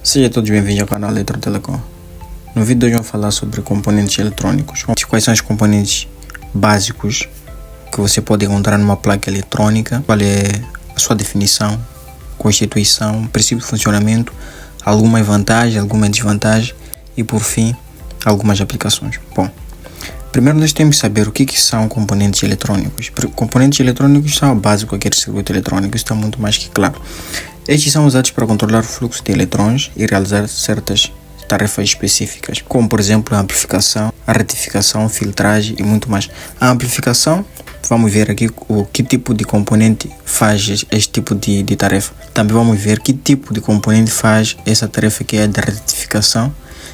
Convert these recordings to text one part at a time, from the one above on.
Sejam todos bem-vindos ao canal Eletrotelecom. No vídeo de hoje vamos falar sobre componentes eletrônicos. Quais são os componentes básicos que você pode encontrar numa placa eletrônica, qual é a sua definição, constituição, princípio de funcionamento, algumas vantagens, algumas desvantagens e, por fim, algumas aplicações. Bom, primeiro nós temos que saber o que são componentes eletrônicos. Componentes eletrônicos são o básico aqui do circuito eletrônico, isso está muito mais que claro. Estes são usados para controlar o fluxo de eletrões e realizar certas tarefas específicas, como por exemplo a amplificação, a retificação, filtragem e muito mais. A amplificação, vamos ver aqui que tipo de componente faz este tipo de tarefa. Também vamos ver que tipo de componente faz essa tarefa que é da retificação.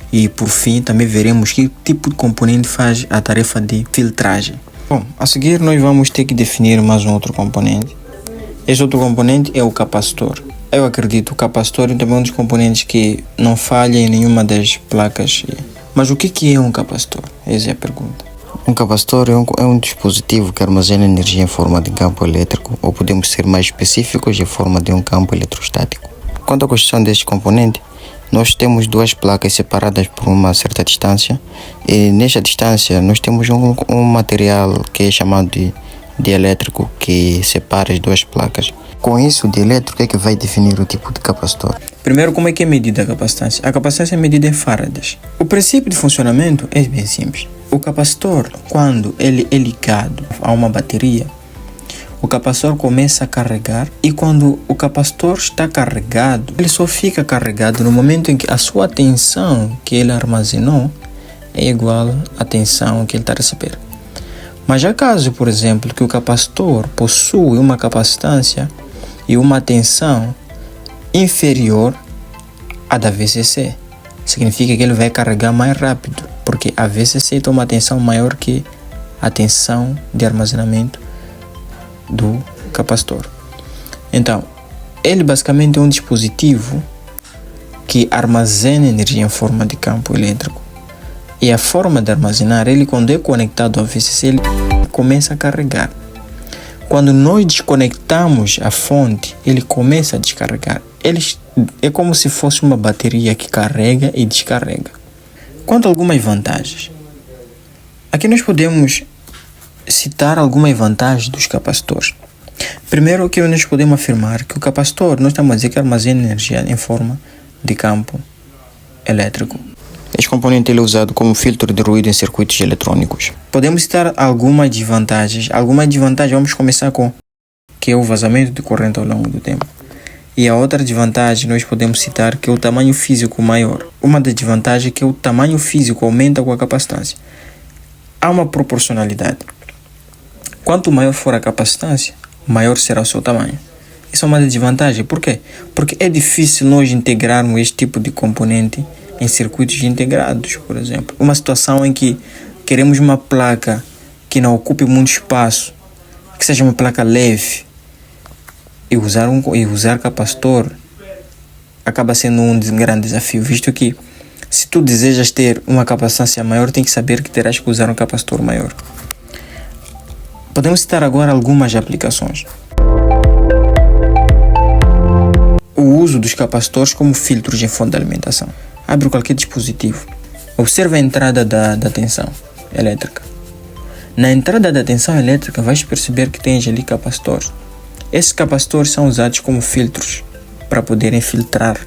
E por fim também veremos que tipo de componente faz a tarefa de filtragem. Bom, a seguir nós vamos ter que definir mais um outro componente. Esse outro componente é o capacitor. Eu acredito que o capacitor é também um dos componentes que não falha em nenhuma das placas. Mas o que é um capacitor? Essa é a pergunta. Um capacitor é um dispositivo que armazena energia em forma de campo elétrico, ou podemos ser mais específicos, em forma de um campo eletrostático. Quanto à construção deste componente, nós temos duas placas separadas por uma certa distância, e nesta distância nós temos um material que é chamado de elétrico que separa as duas placas. Com isso, o dielétrico é que vai definir o tipo de capacitor. Primeiro, como é que é medida a capacitância? A capacitância é medida em farads. O princípio de funcionamento é bem simples. O capacitor, quando ele é ligado a uma bateria, o capacitor começa a carregar, e quando o capacitor está carregado, ele só fica carregado no momento em que a sua tensão que ele armazenou é igual à tensão que ele está a receber. Mas há caso, por exemplo, que o capacitor possui uma capacitância e uma tensão inferior à da VCC. Significa que ele vai carregar mais rápido, porque a VCC tem uma tensão maior que a tensão de armazenamento do capacitor. Então, ele basicamente é um dispositivo que armazena energia em forma de campo elétrico. E a forma de armazenar, ele quando é conectado ao VCC, ele começa a carregar. Quando nós desconectamos a fonte, ele começa a descarregar. Ele é como se fosse uma bateria que carrega e descarrega. Quanto a algumas vantagens, aqui nós podemos citar algumas vantagens dos capacitores. Primeiro, que nós podemos afirmar que o capacitor, nós estamos a dizer que armazena energia em forma de campo elétrico. Este componente ele é usado como filtro de ruído em circuitos eletrônicos. Podemos citar algumas desvantagens. Algumas desvantagens, vamos começar com que é o vazamento de corrente ao longo do tempo. E a outra desvantagem nós podemos citar que é o tamanho físico maior. Uma das desvantagens é que o tamanho físico aumenta com a capacitância. Há uma proporcionalidade. Quanto maior for a capacitância, maior será o seu tamanho. Isso é uma desvantagem. Por quê? Porque é difícil nós integrarmos este tipo de componente em circuitos integrados, por exemplo. Uma situação em que queremos uma placa que não ocupe muito espaço, que seja uma placa leve, e usar capacitor acaba sendo um grande desafio, visto que se tu desejas ter uma capacitância maior, tem que saber que terás que usar um capacitor maior. Podemos citar agora algumas aplicações. O uso dos capacitores como filtros em fonte de alimentação. Abre qualquer dispositivo. Observa a entrada da tensão elétrica. Na entrada da tensão elétrica, vais perceber que tens ali capacitores. Esses capacitores são usados como filtros para poderem filtrar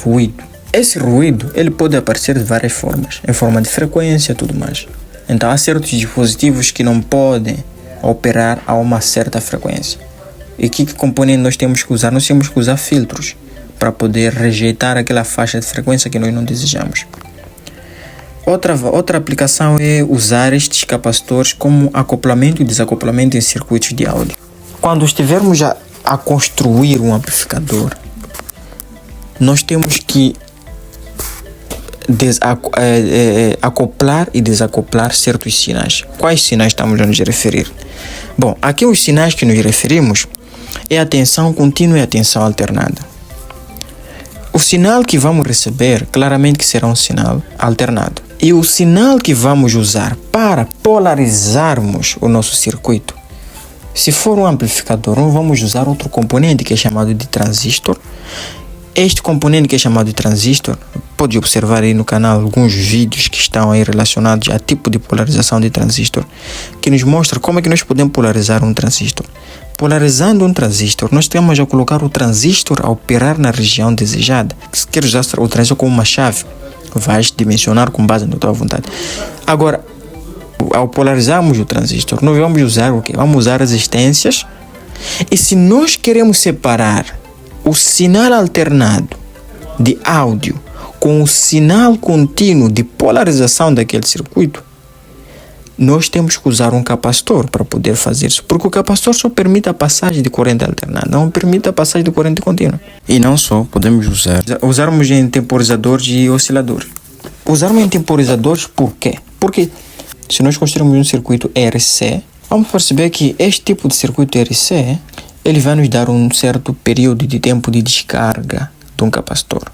ruído. Esse ruído ele pode aparecer de várias formas, em forma de frequência e tudo mais. Então há certos dispositivos que não podem operar a uma certa frequência. E que componente nós temos que usar? Nós temos que usar filtros para poder rejeitar aquela faixa de frequência que nós não desejamos. Outra aplicação é usar estes capacitores como acoplamento e desacoplamento em circuitos de áudio. Quando estivermos a construir um amplificador, nós temos que acoplar e desacoplar certos sinais. Quais sinais estamos a nos referir? Bom, aqui os sinais que nos referimos é a tensão contínua e a tensão alternada. O sinal que vamos receber, claramente que será um sinal alternado. E o sinal que vamos usar para polarizarmos o nosso circuito, se for um amplificador, vamos usar outro componente que é chamado de transistor, Este componente que é chamado de transistor, pode observar aí no canal alguns vídeos que estão aí relacionados a tipo de polarização de transistor, que nos mostra como é que nós podemos polarizar um transistor. Polarizando um transistor, nós temos a colocar o transistor a operar na região desejada. Se queres usar o transistor como uma chave, vais dimensionar com base na tua vontade. Agora, ao polarizarmos o transistor, nós vamos usar o quê? Vamos usar resistências. E se nós queremos separar o sinal alternado de áudio com o sinal contínuo de polarização daquele circuito, nós temos que usar um capacitor para poder fazer isso, porque o capacitor só permite a passagem de corrente alternada, não permite a passagem de corrente contínua. E não só, podemos usarmos em temporizadores e osciladores. Usarmos em temporizadores por quê? Porque se nós construirmos um circuito RC, vamos perceber que este tipo de circuito RC, ele vai nos dar um certo período de tempo de descarga de um capacitor.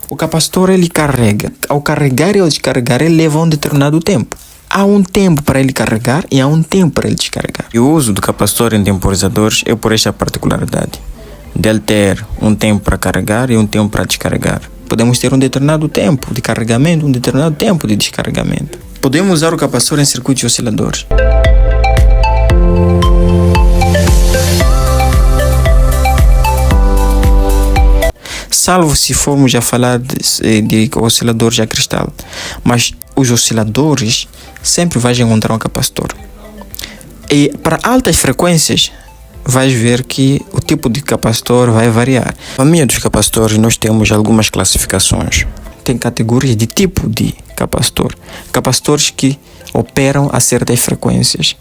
O capacitor, ele carrega. Ao carregar e ao descarregar, ele leva um determinado tempo. Há um tempo para ele carregar e há um tempo para ele descarregar. E o uso do capacitor em temporizadores é por esta particularidade, dele ter um tempo para carregar e um tempo para descarregar. Podemos ter um determinado tempo de carregamento, um determinado tempo de descarregamento. Podemos usar o capacitor em circuitos de osciladores. Salvo se formos a falar de osciladores a cristal. Mas os osciladores sempre vais encontrar um capacitor. E para altas frequências, vais ver que o tipo de capacitor vai variar. Na família dos capacitores, nós temos algumas classificações. Tem categorias de tipo de capacitor. Capacitores que operam a certas frequências.